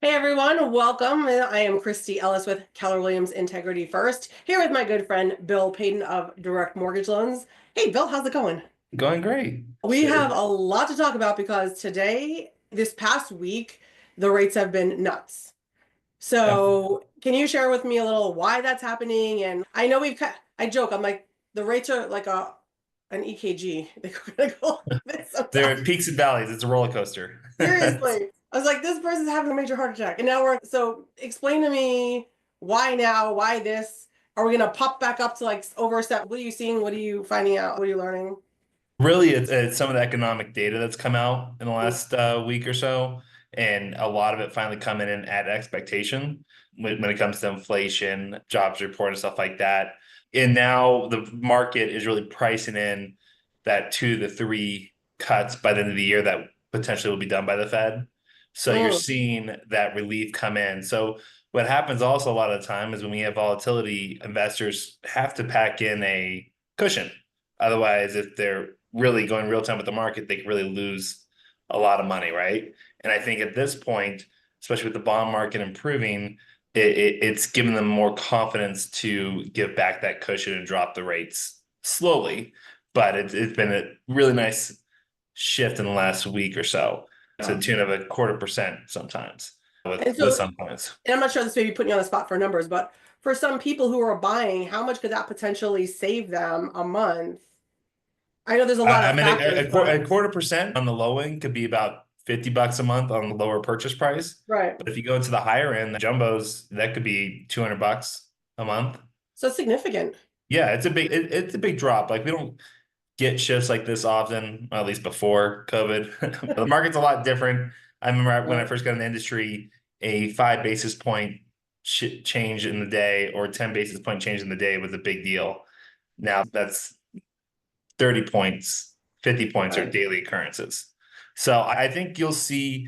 Hey everyone, welcome. I am Christie Ellis with Keller Williams Integrity First, here with my good friend Bill Paden of Direct Mortgage Loans. Hey Bill, how's it going? Going great. We have a lot to talk about because this past week, the rates have been nuts. Yeah. So, can you share with me a little why that's happening? And I know I joke, I'm like, the rates are like an EKG. They're gonna go like this There sometimes. are peaks and valleys. It's a roller coaster. Seriously. I was like, this person's having a major heart attack. And now so explain to me why now, why this? Are we gonna pop back up to like over a step? What are you seeing? What are you finding out? What are you learning? Really, it's some of the economic data that's come out in the last week or so, and a lot of it finally coming in at expectation when it comes to inflation, jobs report, and stuff like that. And now the market is really pricing in that 2 to 3 cuts by the end of the year that potentially will be done by the Fed. So you're Mm, seeing that relief come in. So what happens also a lot of the time is when we have volatility, investors have to pack in a cushion. Otherwise, if they're really going real time with the market, they could really lose a lot of money, right? And I think at this point, especially with the bond market improving, it's given them more confidence to give back that cushion and drop the rates slowly. But it's been a really nice shift in the last week or so to the yeah. tune of 1/4% sometimes And with so, some clients. and I'm not sure this may be putting you on the spot for numbers, but for some people who are buying, how much could that potentially save them a month? I know there's a lot I of mean, factors, but 1/4% on the low end could be about $50 a month on the lower purchase price. right. But if you go into the higher end, the jumbos, that could be $200 a month. So it's significant. Yeah, it's a big drop. Like we don't get shifts like this often, well, at least before COVID. The market's a lot different. I remember when I Right. first got in the industry, a 5 basis point change in the day or 10 basis point change in the day was a big deal. Now that's 30 points, 50 points are Right. daily occurrences. So I think you'll see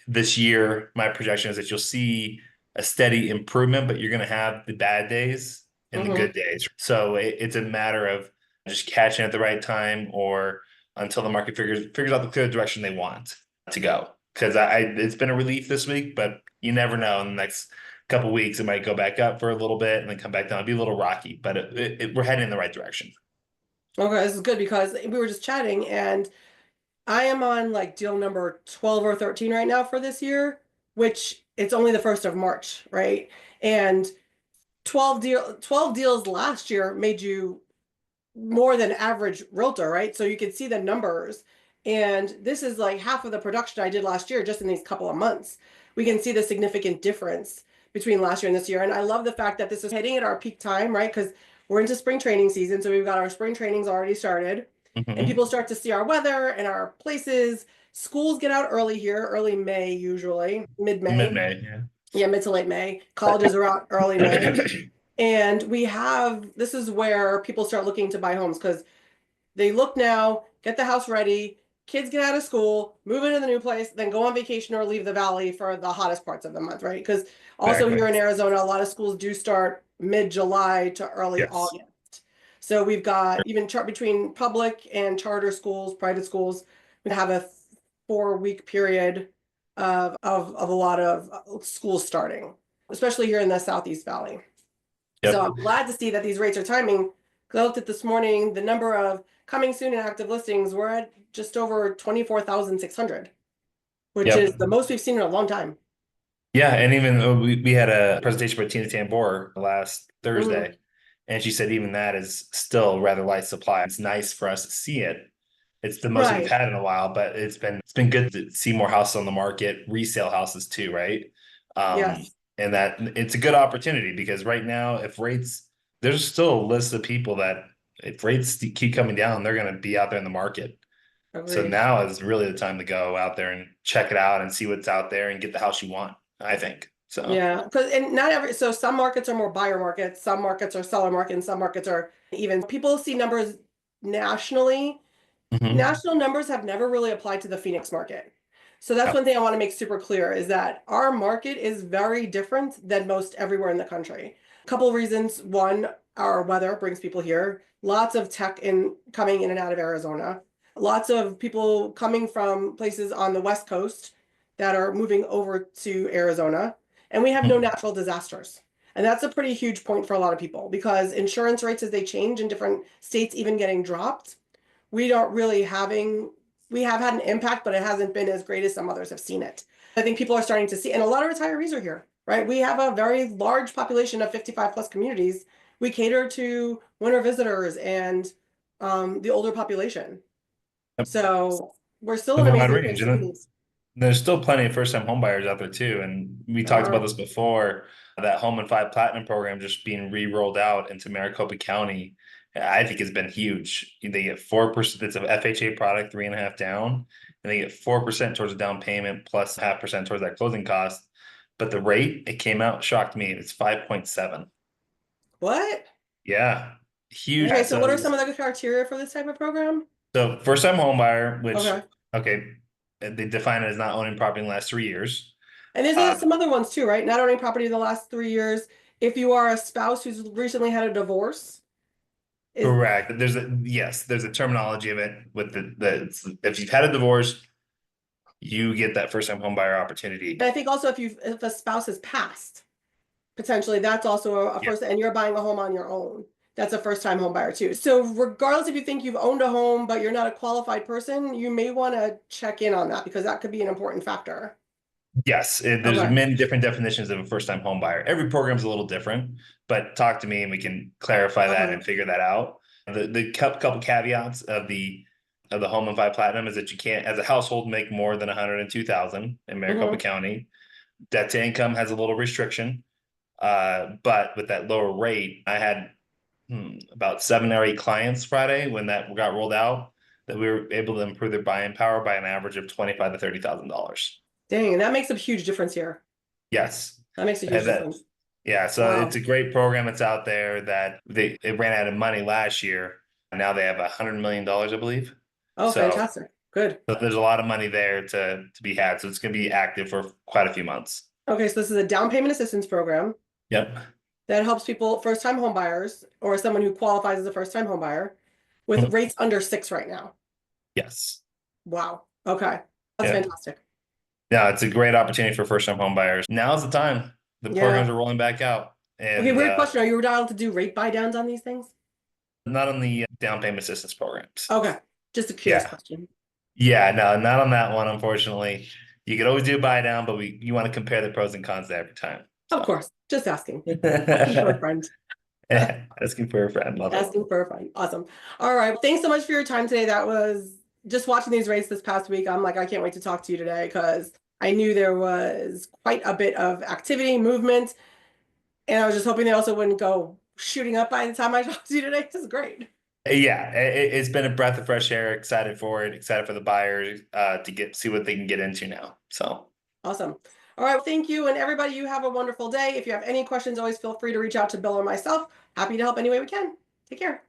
this year, my projection is that you'll see a steady improvement, but you're going to have the bad days and the Mm-hmm. good days. So it's a matter of just catching at the right time or until the market figures out the clear direction they want to go. Because it's been a relief this week, but you never know. In the next couple of weeks, it might go back up for a little bit and then come back down. It'd be a little rocky, but we're heading in the right direction. Okay, this is good because we were just chatting and I am on like deal number 12 or 13 right now for this year, which it's only the 1st of March, right? And 12 deals last year made you more than average realtor, right? So you can see the numbers. And this is like half of the production I did last year just in these couple of months. We can see the significant difference between last year and this year. And I love the fact that this is hitting at our peak time, right? Because we're into spring training season. So we've got our spring trainings already started and Mhm. people start to see our weather and our places. Schools get out early here, early May, usually mid-May. Mid-May, yeah. Yeah, mid to late May. Colleges are out early May. And this is where people start looking to buy homes because they look now, get the house ready, kids get out of school, move into the new place, then go on vacation or leave the valley for the hottest parts of the month, right? Because also Exactly. here in Arizona, a lot of schools do start mid-July to early Yes. August. So we've got even between public and charter schools, private schools, we have a 4 week period of a lot of schools starting, especially here in the Southeast Valley. So Yep. I'm glad to see that these rates are timing. Because I looked at this morning, the number of coming soon and active listings, we're at just over 24,600, which is Yep. the most we've seen in a long time. Yeah, and even we had a presentation by Tina Tambor last Mhm. Thursday, and she said even that is still rather light supply. It's nice for us to see it. It's the most we've Right. had in a while, but it's been good to see more houses on the market, resale houses too, right? Yes. And that it's a good opportunity because right now, if rates, there's still a list of people that if rates keep coming down, they're going to be out there in the market. So Agreed. now is really the time to go out there and check it out and see what's out there and get the house you want, I think. So, Yeah. Because and not every so some markets are more buyer markets, some markets are seller market, and some markets are even people see numbers nationally. mhm. National numbers have never really applied to the Phoenix market. So that's Yep. one thing I want to make super clear is that our market is very different than most everywhere in the country. A couple of reasons. One, our weather brings people here. Lots of tech coming in and out of Arizona. Lots of people coming from places on the West Coast that are moving over to Arizona, and we have no natural disasters. And that's a pretty huge point for a lot of people because insurance rates as they change in different states, even getting dropped, we don't really having, we have had an impact, but it hasn't been as great as some others have seen it. I think people are starting to see, and a lot of retirees are here, right? We have a very large population of 55 plus communities. We cater to winter visitors and the older population. So we're still The an wide amazing place range, to and be. there's still plenty of first-time homebuyers out there too. And we talked about this before, that Home and Five Platinum program just being re-rolled out into Maricopa County, I think has been huge. They get 4%. It's a FHA product, 3.5 down, and they get 4% towards the down payment plus 0.5% towards that closing cost. But the rate it came out shocked me. It's 5.7. What? Yeah, huge. Okay, so what are some of the criteria for this type of program? So first-time homebuyer, which Okay. okay, they define it as not owning property in the last 3 years. And there's Uh, some other ones too, right? Not owning property in the last 3 years. If you are a spouse who's recently had a divorce, is Correct. There's a terminology of it with if you've had a divorce, you get that first time home buyer opportunity. and I think also if a spouse has passed, potentially that's also a Yeah. first, and you're buying a home on your own. That's a first time home buyer too. So regardless if you think you've owned a home, but you're not a qualified person, you may want to check in on that because that could be an important factor. Yes, there's Okay. many different definitions of a first time home buyer. Every program's a little different, but talk to me and we can clarify that Okay. and figure that out. The couple caveats of the home and five platinum is that you can't, as a household, make more than 102,000 in Maricopa Mm-hmm. County. Debt to income has a little restriction. But with that lower rate, I had about 7 or 8 clients Friday when that got rolled out that we were able to improve their buying power by an average of 25 to $30,000. Dang, and that makes a huge difference here. Yes. That makes a huge And that, difference. yeah, so it's Wow. a great program that's out there that it ran out of money last year. And now they have $100 million, I believe. Oh, So, fantastic. Good. so there's a lot of money there to be had. So it's going to be active for quite a few months. Okay, so this is a down payment assistance program Yep. that helps people, first-time home buyers, or someone who qualifies as a first-time home buyer, with rates under 6 right now. Yes. Wow. Okay. That's Yeah. fantastic. Yeah, it's a great opportunity for first time home buyers. Now's the time. The programs Yeah. are rolling back out. Okay, And weird question. Are you allowed to do rate buy downs on these things? not on the down payment assistance programs. Okay. Just a curious Yeah. question. Yeah, no, not on that one, unfortunately. You could always do a buy down, but you want to compare the pros and cons every time. Of So course. Just asking. Asking for a friend. asking for a friend. Love it. Asking for a friend. Awesome. All right. Thanks so much for your time today. That was just watching these races this past week. I'm like, I can't wait to talk to you today because I knew there was quite a bit of activity, movement, and I was just hoping they also wouldn't go shooting up by the time I talked to you today. This is great. Yeah, it's been a breath of fresh air. Excited for it. Excited for the buyers to see what they can get into now. So Awesome. All right. Thank you. And everybody, you have a wonderful day. If you have any questions, always feel free to reach out to Bill or myself. Happy to help any way we can. Take care.